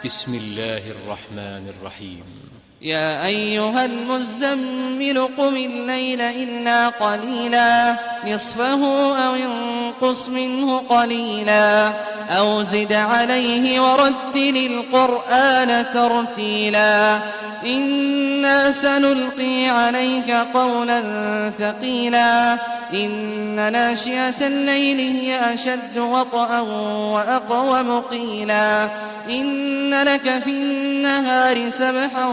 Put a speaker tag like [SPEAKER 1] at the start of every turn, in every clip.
[SPEAKER 1] بسم الله الرحمن الرحيم.
[SPEAKER 2] يا أيها المزمل قم الليل إلا قليلا نصفه أو انقص منه قليلا أو زد عليه ورتل القرآن ترتيلا إنا سنلقي عليك قولا ثقيلا إن ناشئة الليل هي أشد وطئا وأقوم قيلا إن لك في النهار سبحا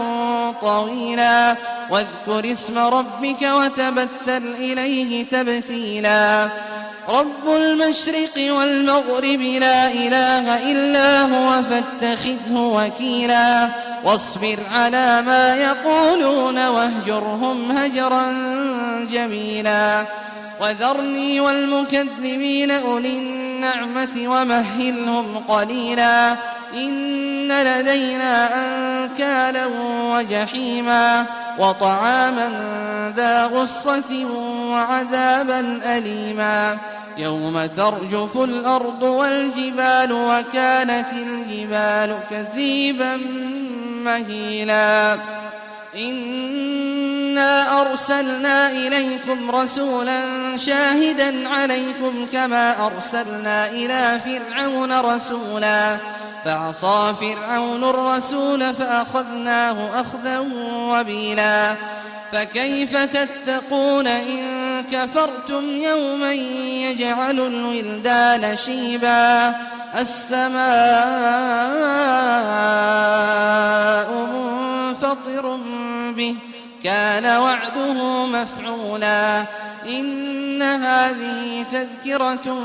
[SPEAKER 2] طويلا واذكر اسم ربك وتبتل إليه تبتيلا رب المشرق والمغرب لا إله إلا هو فاتخذه وكيلا واصبر على ما يقولون واهجرهم هجرا جميلا وذرني والمكذبين أولي النعمة ومهلهم قليلا إن لدينا أنكالا وجحيما وطعاما ذا غصة وعذابا أليما يوم ترجف الأرض والجبال وكانت الجبال كثيبا مهيلا إنا أرسلنا إليكم رسولا شاهدا عليكم كما أرسلنا إلى فرعون رسولا فعصى فرعون الرسول فأخذناه أخذا وبيلا فكيف تتقون إن كفرتم يوما يجعل الولدان شيبا السماء منفطر به كان وعده مفعولا إن هذه تذكرة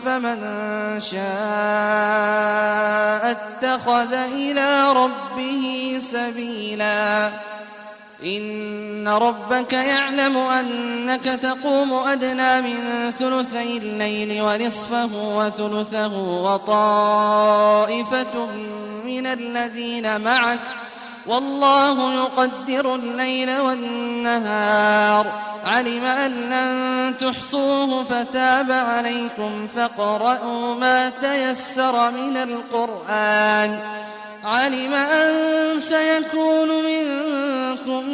[SPEAKER 2] فمن شاء اتخذ إلى ربه سبيلا إن ربك يعلم أنك تقوم أدنى من ثلثي الليل ونصفه وثلثه وطائفة من الذين معك والله يقدر الليل والنهار علم أن لن تحصوه فتاب عليكم فاقرؤوا ما تيسر من القرآن علم أن سيكون منكم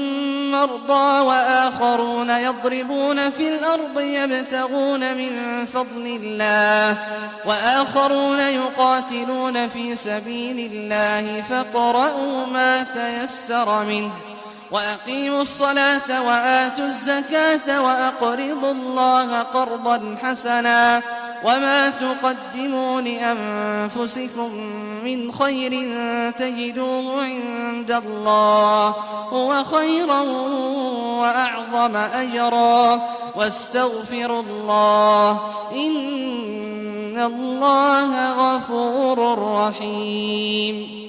[SPEAKER 2] مرضى وآخرون يضربون في الأرض يبتغون من فضل الله وآخرون يقاتلون في سبيل الله فاقرؤوا ما تيسر منه وأقيموا الصلاة وآتوا الزكاة وأقرضوا الله قرضا حسنا وما تقدموا لأنفسكم من خير تجدوه عند الله هو خيرا وأعظم أجرا واستغفروا الله إن الله غفور رحيم.